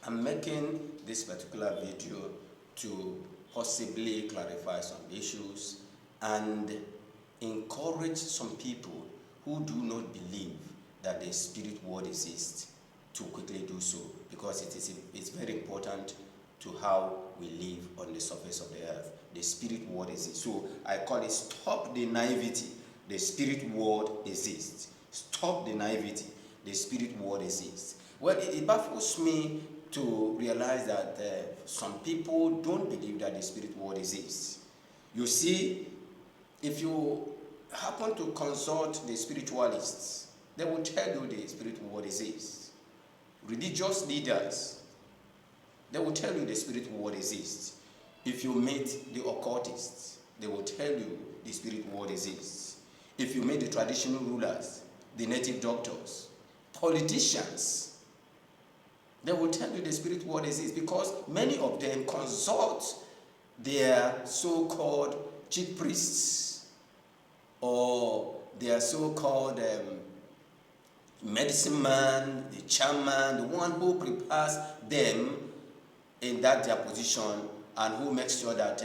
I'm making this particular video to possibly clarify some issues and encourage some people who do not believe that the spirit world exists to quickly do so, because it's very important to how we live on the surface of the earth. The spirit world exists. So I call it stop the naivety. The spirit world exists. Stop the naivety. The spirit world exists. Well, it baffles me to realize that some people don't believe that the spirit world exists. You see, if you happen to consult the spiritualists, they will tell you the spirit world exists. Religious leaders, they will tell you the spirit world exists. If you meet the occultists, they will tell you the spirit world exists. If you meet the traditional rulers, the native doctors, politicians, they will tell you the spirit world exists, because many of them consult their so-called chief priests or their so-called medicine man, the chairman, the one who prepares them in that their position and who makes sure that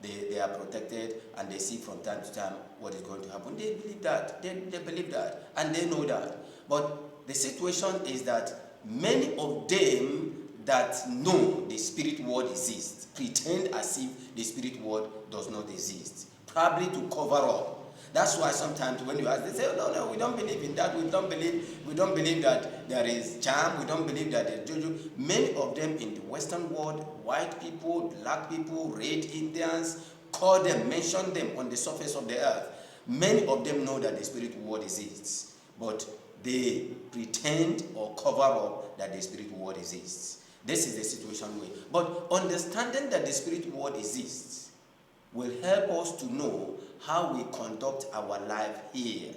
they are protected, and they see from time to time what is going to happen. They believe that. They believe that, and they know that. But the situation is that many of them that know the spirit world exists pretend as if the spirit world does not exist, probably to cover up. That's why sometimes when you ask, they say, oh, no, we don't believe in that. We don't believe that there is charm. We don't believe that there's juju. Many of them in the Western world, white people, black people, red Indians, call them, mention them on the surface of the earth. Many of them know that the spirit world exists, but they pretend or cover up that the spirit world exists. This is the situation but understanding that the spirit world exists will help us to know how we conduct our life here,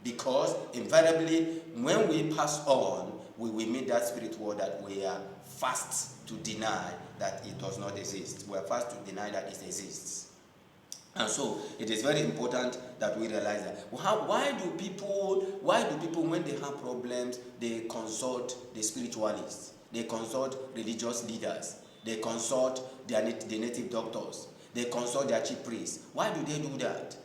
because invariably when we pass on, we will meet that spirit world that we are fast to deny that it does not exist. We are fast to deny that it exists. And so it is very important that we realize that. Why do people when they have problems, they consult the spiritualists, they consult religious leaders, they consult the native doctors, they consult their chief priests? Why do they do that?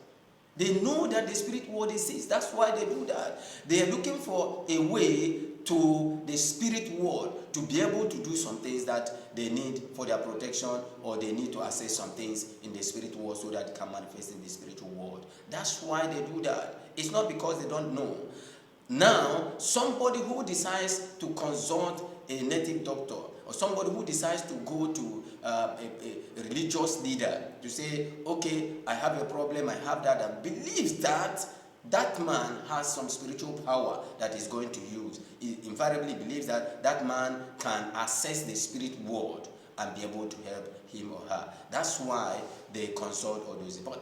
They know that the spirit world exists. That's why they do that. They are looking for a way to the spirit world to be able to do some things that they need for their protection, or they need to access some things in the spirit world so that it can manifest in the spiritual world. That's why they do that. It's not because they don't know. Now, somebody who decides to consult a native doctor, or somebody who decides to go to a religious leader to say, okay, I have a problem, I have that, and believes that that man has some spiritual power that he's going to use. He invariably believes that that man can access the spirit world and be able to help him or her. That's why they consult all those. But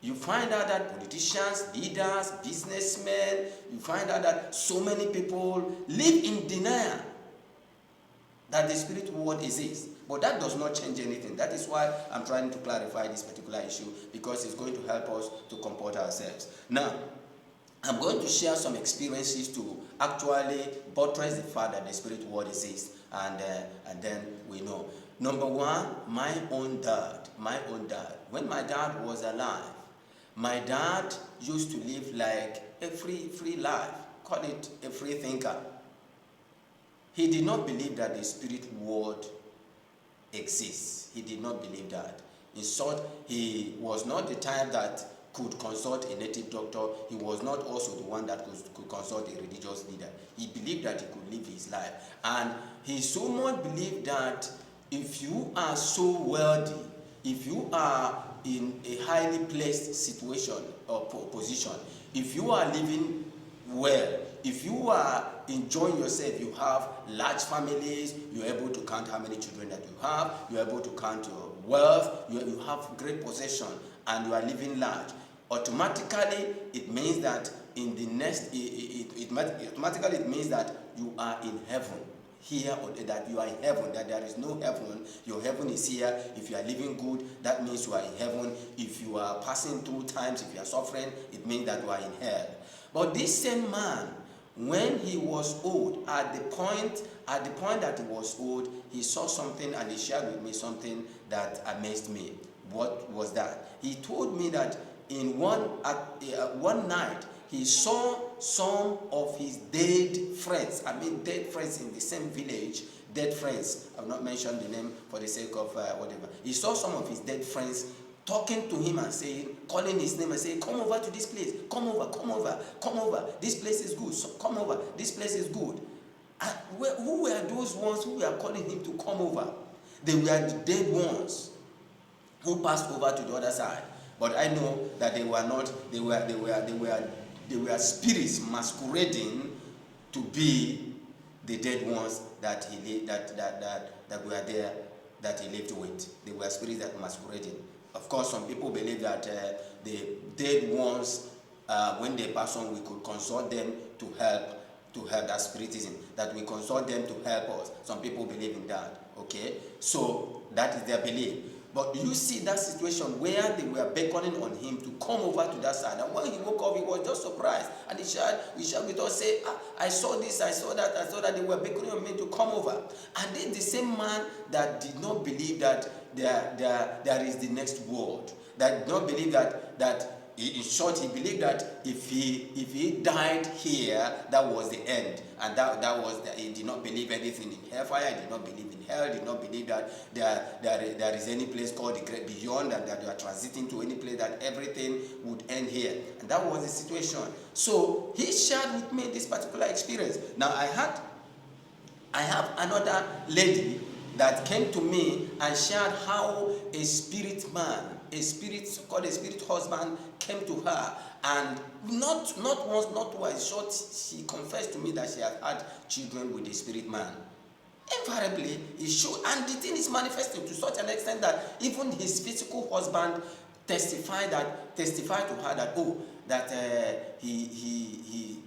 you find out that politicians, leaders, businessmen, you find out that so many people live in denial that the spirit world exists. But that does not change anything. That is why I'm trying to clarify this particular issue, because it's going to help us to comport ourselves. Now, I'm going to share some experiences to actually buttress the fact that the spirit world exists, and then we know. Number one, my own dad. When my dad was alive, my dad used to live like a free life. Call it a free thinker. He did not believe that the spirit world exists. He did not believe that. In short, he was not the type that could consult a native doctor. He was not also the one that could consult a religious leader. He believed that he could live his life. And he so much believed that if you are so wealthy, if you are in a highly placed situation or position, if you are living well, if you are enjoying yourself, you have large families, you're able to count how many children that you have, you're able to count your wealth, you have great possession, and you are living large, automatically it means that in the next, automatically it means that you are in heaven. Here, or that you are in heaven, that there is no heaven. Your heaven is here. If you are living good, that means you are in heaven. If you are passing through times, if you are suffering, it means that you are in hell. But this same man When he was old, at the point that he was old, he saw something and he shared with me something that amazed me. What was that? He told me that in one night he saw some of his dead friends. Dead friends in the same village. Dead friends. I've not mentioned the name for the sake of whatever. He saw some of his dead friends talking to him and saying, calling his name and saying, come over to this place, come over, come over, come over, this place is good, so come over, this place is good. And who were those ones who were calling him to come over? They were the dead ones who passed over to the other side. But I know that they were not, they were spirits masquerading to be the dead ones that that were there, that he lived with. They were spirits that masquerading. Of course, some people believe that the dead ones, when they pass on, we could consult them to help that spiritism, that we consult them to help us. Some people believe in that, okay? So that is their belief. But you see that situation where they were beckoning on him to come over to that side. And when he woke up, he was just surprised. And he shared with us, say, I saw this, I saw that they were beckoning on me to come over. And then the same man that did not believe that there is the next world, that did not believe that in short, he believed that if he died here, that was the end, and he did not believe anything in hellfire. He did not believe in hell. Did not believe that there is any place called the great beyond, and that you are transiting to any place, that everything would end here. And that was the situation. So he shared with me this particular experience. Now I have another lady that came to me and shared how a spirit man, a spirit husband, came to her, and not once, not twice. Short, she confessed to me that she had children with a spirit man. Invariably, it showed, and the thing is manifesting to such an extent that even his physical husband testified to her that he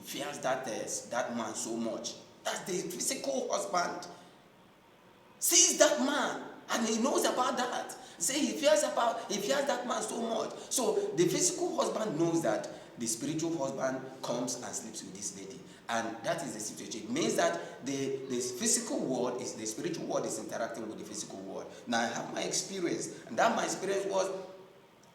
fears that man so much. That's the physical husband sees that man and he knows about that. Say he fears that man so much. So the physical husband knows that the spiritual husband comes and sleeps with this lady. And that is the situation. It means that the physical world is, the spiritual world is interacting with the physical world. Now I have my experience, and that my experience was,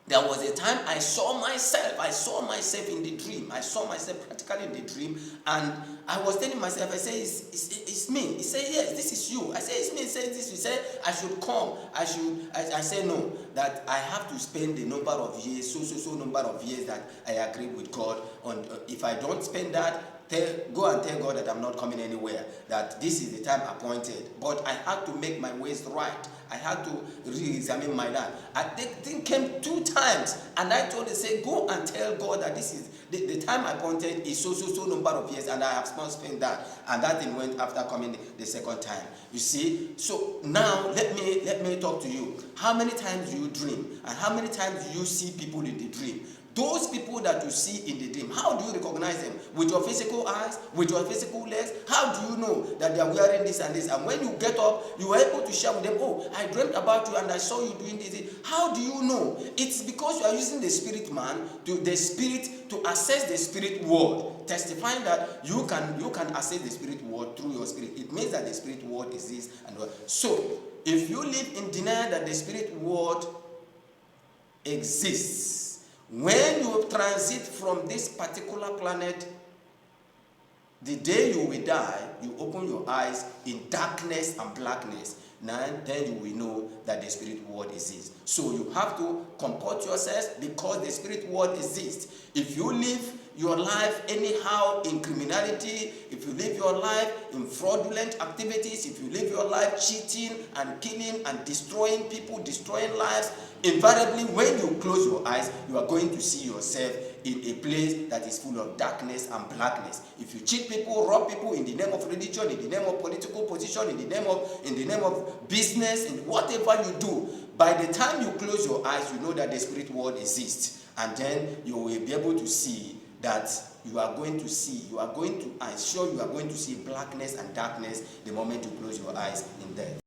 there was a time I saw myself in the dream. I saw myself practically in the dream, and I was telling myself, I say, it's me. He said, yes, this is you. I say, it's me. He said, this. He said, I should come. I say, no, that I have to spend the number of years, so number of years that I agreed with God on. If I don't spend that, go and tell God that I'm not coming anywhere, that this is the time appointed. But I had to make my ways right. I had to re-examine my life. The thing came 2 times, and I told him, say, go and tell God that this is the time appointed is so number of years, and I have not spent that. And that thing went after coming the second time. You see? So now let me talk to you. How many times do you dream? And how many times do you see people in the dream? Those people that you see in the dream, how do you recognize them? With your physical eyes? With your physical legs? How do you know that they are wearing this and this? And when you get up, you are able to share with them, oh, I dreamt about you and I saw you doing this. How do you know? It's because you are using the spirit man, to access the spirit world, testifying that you can access the spirit world through your spirit. It means that the spirit world exists. So, if you live in denial that the spirit world exists, when you transit from this particular planet, the day you will die, you open your eyes in darkness and blackness. Then you will know that the spirit world exists. So you have to comport yourself because the spirit world exists. If you live your life anyhow in criminality, if you live your life in fraudulent activities, if you live your life cheating and killing and destroying people, destroying lives, invariably when you close your eyes, you are going to see yourself in a place that is full of darkness and blackness. If you cheat people, rob people in the name of religion, in the name of political position, in the name of business, in whatever you do, by the time you close your eyes, you know that the spirit world exists. And then you will be able to see that I'm sure you are going to see blackness and darkness the moment you close your eyes in death.